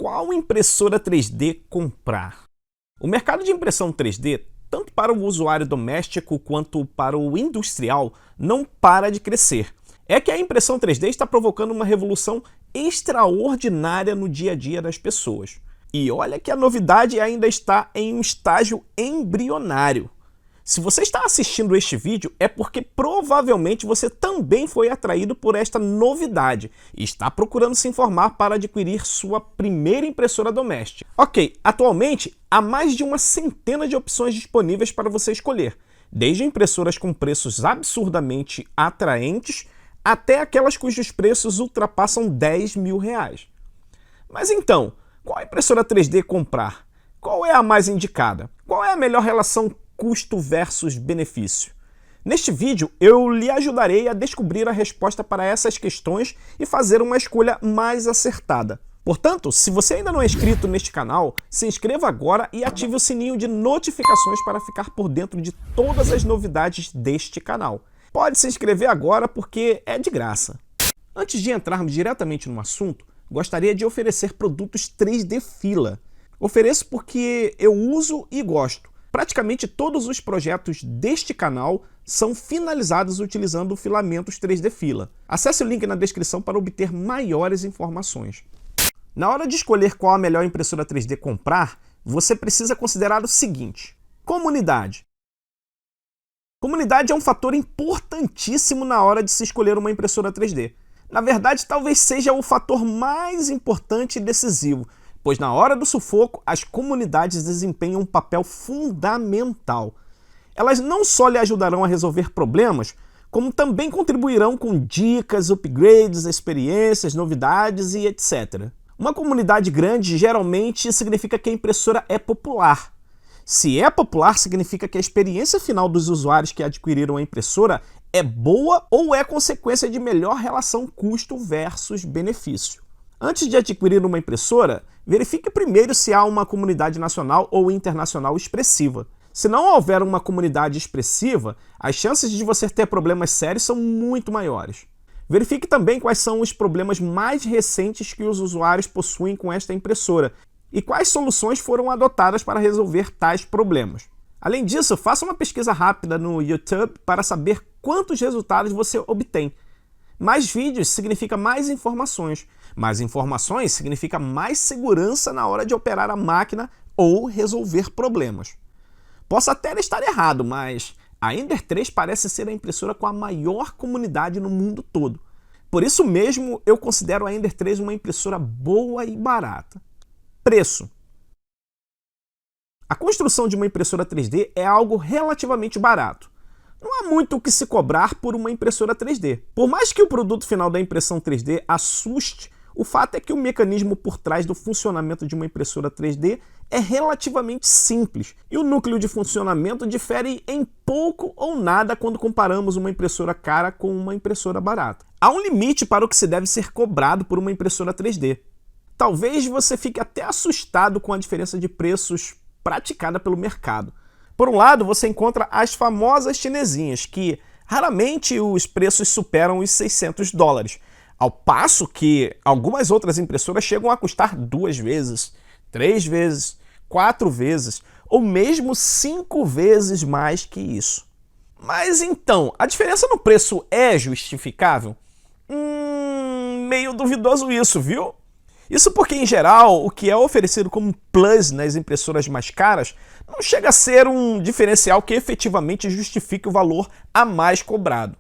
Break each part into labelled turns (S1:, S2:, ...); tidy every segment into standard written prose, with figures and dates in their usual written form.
S1: qual impressora 3D comprar? O mercado de impressão 3D, tanto para o usuário doméstico quanto para o industrial, não para de crescer. É que a impressão 3D está provocando uma revolução extraordinária no dia a dia das pessoas. E olha que a novidade ainda está em um estágio embrionário. Se você está assistindo este vídeo, é porque provavelmente você também foi atraído por esta novidade e está procurando se informar para adquirir sua primeira impressora doméstica. Ok, atualmente há mais de uma centena de opções disponíveis para você escolher, desde impressoras com preços absurdamente atraentes até aquelas cujos preços ultrapassam 10 mil reais. Mas então, qual impressora 3D comprar? Qual é a mais indicada? Qual é a melhor relação custo versus benefício? Neste vídeo, eu lhe ajudarei a descobrir a resposta para essas questões e fazer uma escolha mais acertada. Portanto, se você ainda não é inscrito neste canal, se inscreva agora e ative o sininho de notificações para ficar por dentro de todas as novidades deste canal. Pode se inscrever agora porque é de graça. Antes de entrarmos diretamente no assunto, gostaria de oferecer produtos 3D Fila. Ofereço porque eu uso e gosto. Praticamente todos os projetos deste canal são finalizados utilizando filamentos 3D Fila. Acesse o link na descrição para obter maiores informações. Na hora de escolher qual a melhor impressora 3D comprar, você precisa considerar o seguinte: comunidade. Comunidade é um fator importantíssimo na hora de se escolher uma impressora 3D. Na verdade, talvez seja o fator mais importante e decisivo, pois na hora do sufoco, as comunidades desempenham um papel fundamental. Elas não só lhe ajudarão a resolver problemas, como também contribuirão com dicas, upgrades, experiências, novidades e etc. Uma comunidade grande geralmente significa que a impressora é popular. Se é popular, significa que a experiência final dos usuários que adquiriram a impressora é boa ou é consequência de melhor relação custo versus benefício. Antes de adquirir uma impressora, verifique primeiro se há uma comunidade nacional ou internacional expressiva. Se não houver uma comunidade expressiva, as chances de você ter problemas sérios são muito maiores. Verifique também quais são os problemas mais recentes que os usuários possuem com esta impressora e quais soluções foram adotadas para resolver tais problemas. Além disso, faça uma pesquisa rápida no YouTube para saber quantos resultados você obtém. Mais vídeos significa mais informações. Mais informações significa mais segurança na hora de operar a máquina ou resolver problemas. Posso até estar errado, mas a Ender 3 parece ser a impressora com a maior comunidade no mundo todo. Por isso mesmo, eu considero a Ender 3 uma impressora boa e barata. Preço. A construção de uma impressora 3D é algo relativamente barato. Não há muito o que se cobrar por uma impressora 3D. Por mais que o produto final da impressão 3D assuste, o fato é que o mecanismo por trás do funcionamento de uma impressora 3D é relativamente simples e o núcleo de funcionamento difere em pouco ou nada quando comparamos uma impressora cara com uma impressora barata. Há um limite para o que se deve ser cobrado por uma impressora 3D. Talvez você fique até assustado com a diferença de preços praticada pelo mercado. Por um lado, você encontra as famosas chinesinhas, que raramente os preços superam os $600, ao passo que algumas outras impressoras chegam a custar 2 vezes, 3 vezes, 4 vezes, ou mesmo 5 vezes mais que isso. Mas então, a diferença no preço é justificável? Meio duvidoso isso, viu? Isso porque, em geral, o que é oferecido como plus nas impressoras mais caras não chega a ser um diferencial que efetivamente justifique o valor a mais cobrado.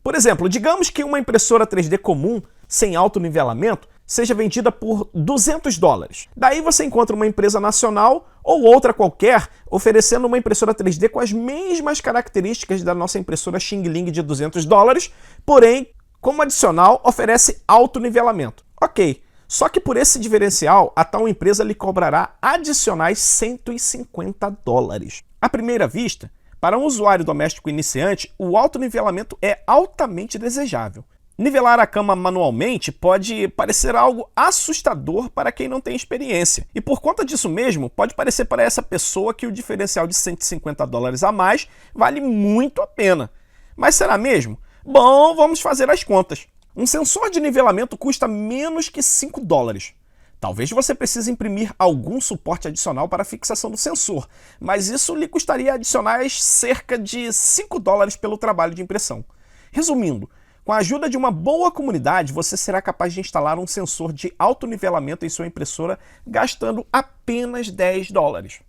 S1: Por exemplo, digamos que uma impressora 3D comum, sem alto nivelamento, seja vendida por $200. Daí você encontra uma empresa nacional ou outra qualquer oferecendo uma impressora 3D com as mesmas características da nossa impressora Xing Ling de $200, porém, como adicional, oferece alto nivelamento. Ok. Só que por esse diferencial, a tal empresa lhe cobrará adicionais $150. À primeira vista, para um usuário doméstico iniciante, o alto nivelamento é altamente desejável. Nivelar a cama manualmente pode parecer algo assustador para quem não tem experiência. E por conta disso mesmo, pode parecer para essa pessoa que o diferencial de $150 a mais vale muito a pena. Mas será mesmo? Bom, vamos fazer as contas. Um sensor de nivelamento custa menos que $5. Talvez você precise imprimir algum suporte adicional para a fixação do sensor, mas isso lhe custaria adicionais cerca de $5 pelo trabalho de impressão. Resumindo, com a ajuda de uma boa comunidade, você será capaz de instalar um sensor de alto nivelamento em sua impressora gastando apenas $10.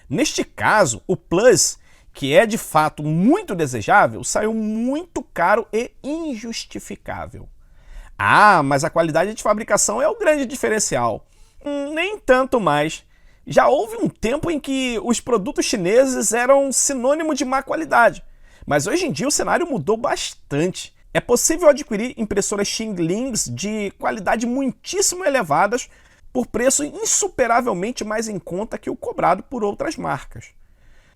S1: Neste caso, o Plus, que é de fato muito desejável, saiu muito caro e injustificável. Ah, mas a qualidade de fabricação é o grande diferencial. Nem tanto mais. Já houve um tempo em que os produtos chineses eram sinônimo de má qualidade, mas hoje em dia o cenário mudou bastante. É possível adquirir impressoras Xinglings de qualidade muitíssimo elevadas por preço insuperavelmente mais em conta que o cobrado por outras marcas.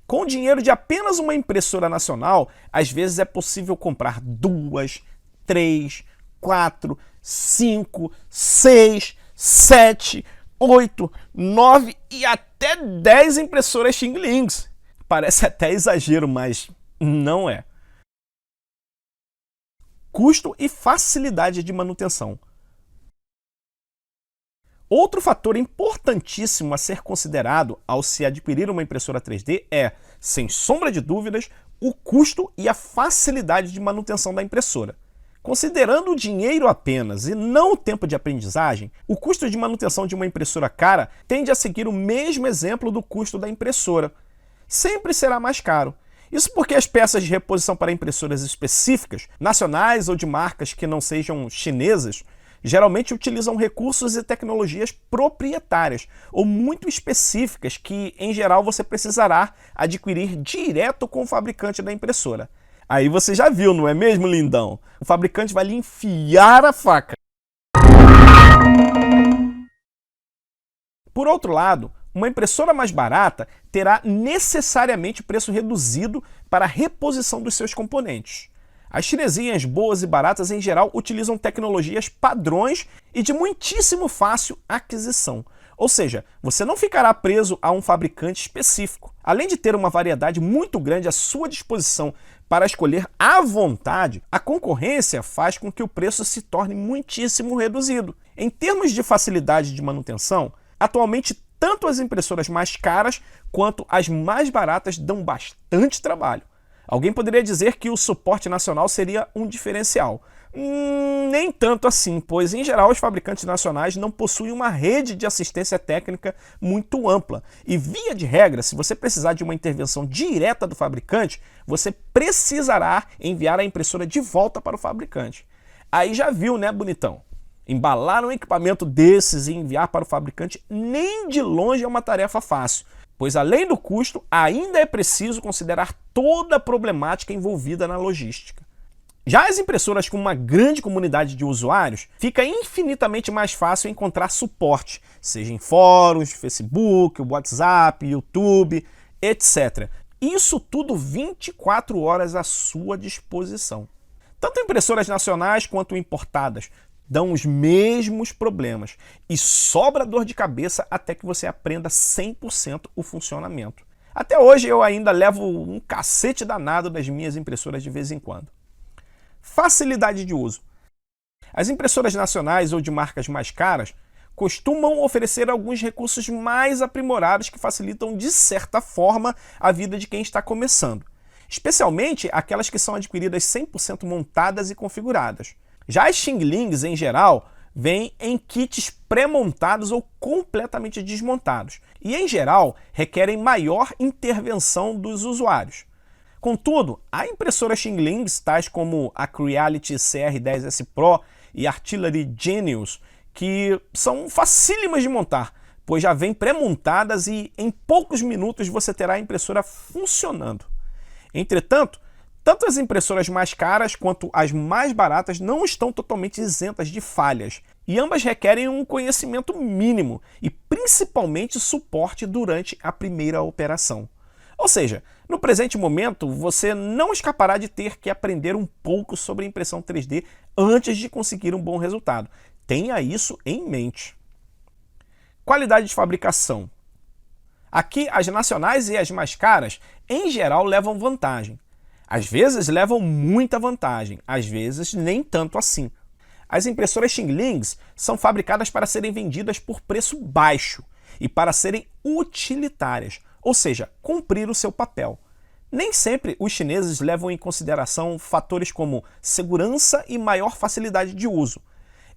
S1: Com o dinheiro de apenas uma impressora nacional, às vezes é possível comprar 2, 3, 4, 5, 6, 7, 8, 9 e até 10 impressoras Xinglings. Parece até exagero, mas não é. Custo e facilidade de manutenção. Outro fator importantíssimo a ser considerado ao se adquirir uma impressora 3D é, sem sombra de dúvidas, o custo e a facilidade de manutenção da impressora. Considerando o dinheiro apenas e não o tempo de aprendizagem, o custo de manutenção de uma impressora cara tende a seguir o mesmo exemplo do custo da impressora. Sempre será mais caro. Isso porque as peças de reposição para impressoras específicas, nacionais ou de marcas que não sejam chinesas, geralmente utilizam recursos e tecnologias proprietárias ou muito específicas que, em geral, você precisará adquirir direto com o fabricante da impressora. Aí você já viu, não é mesmo, lindão? O fabricante vai lhe enfiar a faca. Por outro lado, uma impressora mais barata terá necessariamente preço reduzido para a reposição dos seus componentes. As chinesinhas boas e baratas, em geral, utilizam tecnologias padrões e de muitíssimo fácil aquisição. Ou seja, você não ficará preso a um fabricante específico. Além de ter uma variedade muito grande à sua disposição para escolher à vontade, a concorrência faz com que o preço se torne muitíssimo reduzido. Em termos de facilidade de manutenção, atualmente tanto as impressoras mais caras quanto as mais baratas dão bastante trabalho. Alguém poderia dizer que o suporte nacional seria um diferencial. Nem tanto assim, pois em geral os fabricantes nacionais não possuem uma rede de assistência técnica muito ampla. E via de regra, se você precisar de uma intervenção direta do fabricante, você precisará enviar a impressora de volta para o fabricante. Aí já viu, né, bonitão? Embalar um equipamento desses e enviar para o fabricante nem de longe é uma tarefa fácil, pois além do custo, ainda é preciso considerar toda a problemática envolvida na logística. Já as impressoras com uma grande comunidade de usuários, fica infinitamente mais fácil encontrar suporte, seja em fóruns, Facebook, WhatsApp, YouTube, etc. Isso tudo 24 horas à sua disposição. Tanto impressoras nacionais quanto importadas dão os mesmos problemas e sobra dor de cabeça até que você aprenda 100% o funcionamento. Até hoje eu ainda levo um cacete danado das minhas impressoras de vez em quando. Facilidade de uso. As impressoras nacionais ou de marcas mais caras costumam oferecer alguns recursos mais aprimorados que facilitam de certa forma a vida de quem está começando, especialmente aquelas que são adquiridas 100% montadas e configuradas. Já as Xinglings, em geral, vêm em kits pré-montados ou completamente desmontados e, em geral, requerem maior intervenção dos usuários. Contudo, há impressoras Xinglings, tais como a Creality CR10S Pro e Artillery Genius, que são facílimas de montar, pois já vêm pré-montadas e em poucos minutos você terá a impressora funcionando. Entretanto, tanto as impressoras mais caras quanto as mais baratas não estão totalmente isentas de falhas, e ambas requerem um conhecimento mínimo e principalmente suporte durante a primeira operação. Ou seja, no presente momento você não escapará de ter que aprender um pouco sobre impressão 3D antes de conseguir um bom resultado. Tenha isso em mente. Qualidade de fabricação. Aqui as nacionais e as mais caras, em geral, levam vantagem. Às vezes levam muita vantagem, às vezes nem tanto assim. As impressoras Xinglings são fabricadas para serem vendidas por preço baixo e para serem utilitárias, ou seja, cumprir o seu papel. Nem sempre os chineses levam em consideração fatores como segurança e maior facilidade de uso.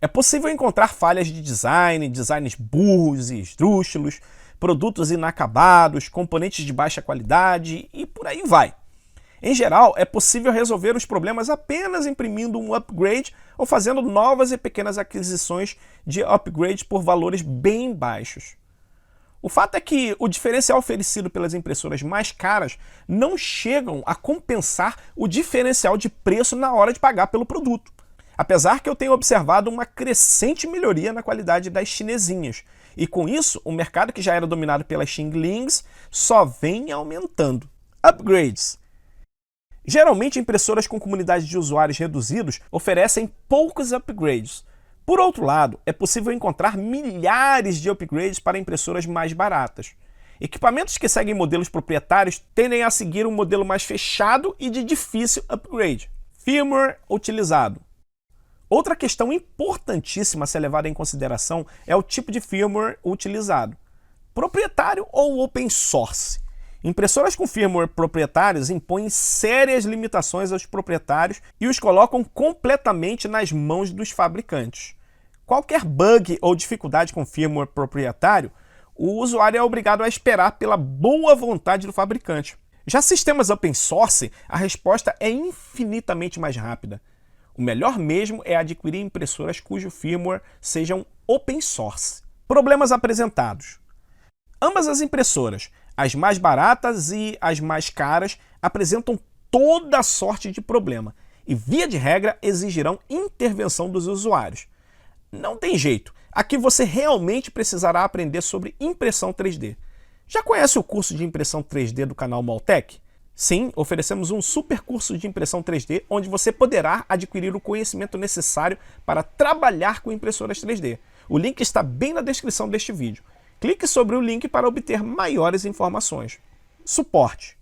S1: É possível encontrar falhas de design, designs burros e esdrúxulos, produtos inacabados, componentes de baixa qualidade e por aí vai. Em geral, é possível resolver os problemas apenas imprimindo um upgrade ou fazendo novas e pequenas aquisições de upgrades por valores bem baixos. O fato é que o diferencial oferecido pelas impressoras mais caras não chegam a compensar o diferencial de preço na hora de pagar pelo produto. Apesar que eu tenho observado uma crescente melhoria na qualidade das chinesinhas, e com isso o mercado que já era dominado pelas Xinglings só vem aumentando. Upgrades. Geralmente, impressoras com comunidade de usuários reduzidos oferecem poucos upgrades. Por outro lado, é possível encontrar milhares de upgrades para impressoras mais baratas. Equipamentos que seguem modelos proprietários tendem a seguir um modelo mais fechado e de difícil upgrade. Firmware utilizado. Outra questão importantíssima a ser levada em consideração é o tipo de firmware utilizado. Proprietário ou open source? Impressoras com firmware proprietários impõem sérias limitações aos proprietários e os colocam completamente nas mãos dos fabricantes. Qualquer bug ou dificuldade com firmware proprietário, o usuário é obrigado a esperar pela boa vontade do fabricante. Já sistemas open source, a resposta é infinitamente mais rápida. O melhor mesmo é adquirir impressoras cujo firmware sejam open source. Problemas apresentados. Ambas as impressoras, as mais baratas e as mais caras, apresentam toda sorte de problema e, via de regra, exigirão intervenção dos usuários. Não tem jeito, aqui você realmente precisará aprender sobre impressão 3D. Já conhece o curso de impressão 3D do canal Maltech? Sim, oferecemos um super curso de impressão 3D onde você poderá adquirir o conhecimento necessário para trabalhar com impressoras 3D. O link está bem na descrição deste vídeo. Clique sobre o link para obter maiores informações. Suporte.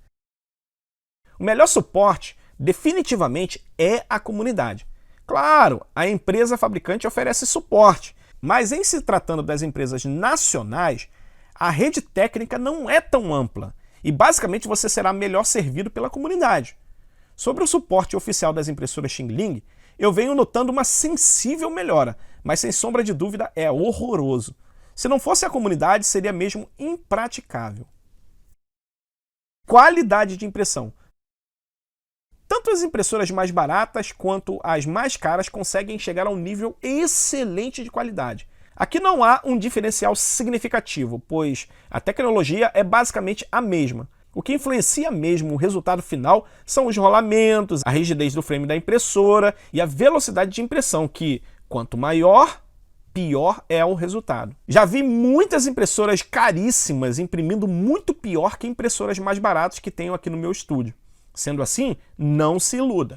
S1: O melhor suporte, definitivamente, é a comunidade. Claro, a empresa fabricante oferece suporte, mas em se tratando das empresas nacionais, a rede técnica não é tão ampla e basicamente você será melhor servido pela comunidade. Sobre o suporte oficial das impressoras Xingling, eu venho notando uma sensível melhora, mas sem sombra de dúvida é horroroso. Se não fosse a comunidade, seria mesmo impraticável. Qualidade de impressão. Tanto as impressoras mais baratas quanto as mais caras conseguem chegar a um nível excelente de qualidade. Aqui não há um diferencial significativo, pois a tecnologia é basicamente a mesma. O que influencia mesmo o resultado final são os rolamentos, a rigidez do frame da impressora e a velocidade de impressão, que, quanto maior, pior é o resultado. Já vi muitas impressoras caríssimas imprimindo muito pior que impressoras mais baratas que tenho aqui no meu estúdio. Sendo assim, não se iluda.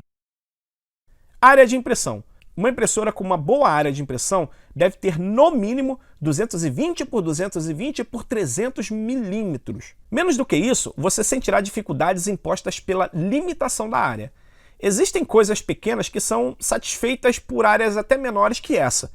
S1: Área de impressão. Uma impressora com uma boa área de impressão deve ter no mínimo 220 por 220 por 300 milímetros. Menos do que isso, você sentirá dificuldades impostas pela limitação da área. Existem coisas pequenas que são satisfeitas por áreas até menores que essa,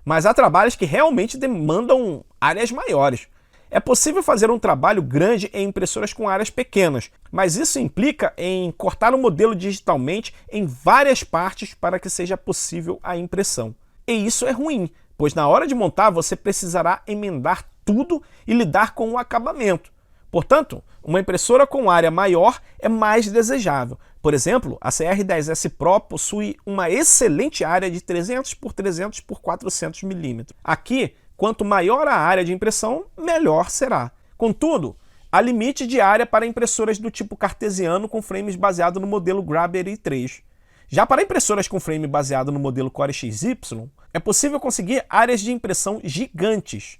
S1: mas há trabalhos que realmente demandam áreas maiores. É possível fazer um trabalho grande em impressoras com áreas pequenas, mas isso implica em cortar o modelo digitalmente em várias partes para que seja possível a impressão. E isso é ruim, pois na hora de montar você precisará emendar tudo e lidar com o acabamento. Portanto, uma impressora com área maior é mais desejável. Por exemplo, a CR10S Pro possui uma excelente área de 300 por 300 por 400 milímetros. Aqui, quanto maior a área de impressão, melhor será. Contudo, há limite de área para impressoras do tipo cartesiano com frames baseado no modelo Grabber i3. Já para impressoras com frame baseado no modelo Core XY, é possível conseguir áreas de impressão gigantes.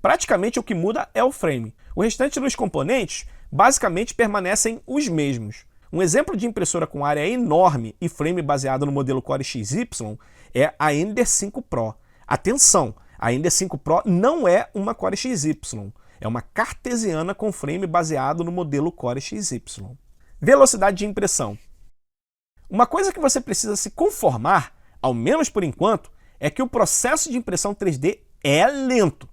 S1: Praticamente o que muda é o frame. O restante dos componentes basicamente permanecem os mesmos. Um exemplo de impressora com área enorme e frame baseado no modelo Core XY é a Ender 5 Pro. Atenção! A Ender 5 Pro não é uma Core XY, é uma cartesiana com frame baseado no modelo Core XY. Velocidade de impressão. Uma coisa que você precisa se conformar, ao menos por enquanto, é que o processo de impressão 3D é lento.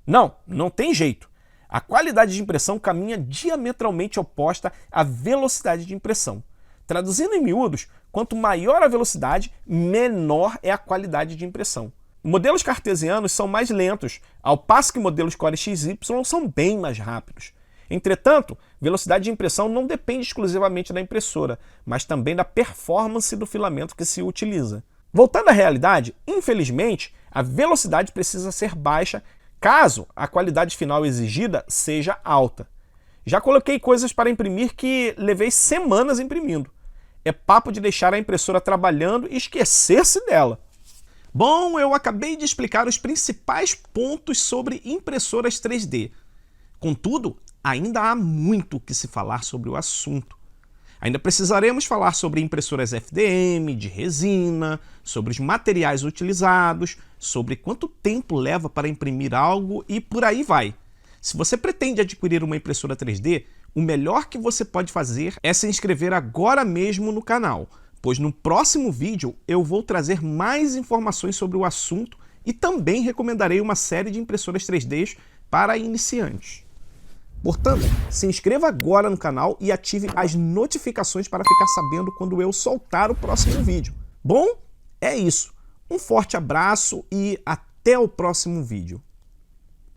S1: Não tem jeito. A qualidade de impressão caminha diametralmente oposta à velocidade de impressão. Traduzindo em miúdos, quanto maior a velocidade, menor é a qualidade de impressão. Modelos cartesianos são mais lentos, ao passo que modelos Core XY são bem mais rápidos. Entretanto, velocidade de impressão não depende exclusivamente da impressora, mas também da performance do filamento que se utiliza. Voltando à realidade, infelizmente, a velocidade precisa ser baixa caso a qualidade final exigida seja alta. Já coloquei coisas para imprimir que levei semanas imprimindo. É papo de deixar a impressora trabalhando e esquecer-se dela. Bom, eu acabei de explicar os principais pontos sobre impressoras 3D. Contudo, ainda há muito o que se falar sobre o assunto. Ainda precisaremos falar sobre impressoras FDM, de resina, sobre os materiais utilizados, sobre quanto tempo leva para imprimir algo e por aí vai. Se você pretende adquirir uma impressora 3D, o melhor que você pode fazer é se inscrever agora mesmo no canal, pois no próximo vídeo eu vou trazer mais informações sobre o assunto e também recomendarei uma série de impressoras 3D para iniciantes. Portanto, se inscreva agora no canal e ative as notificações para ficar sabendo quando eu soltar o próximo vídeo. Bom, é isso. Um forte abraço e até o próximo vídeo.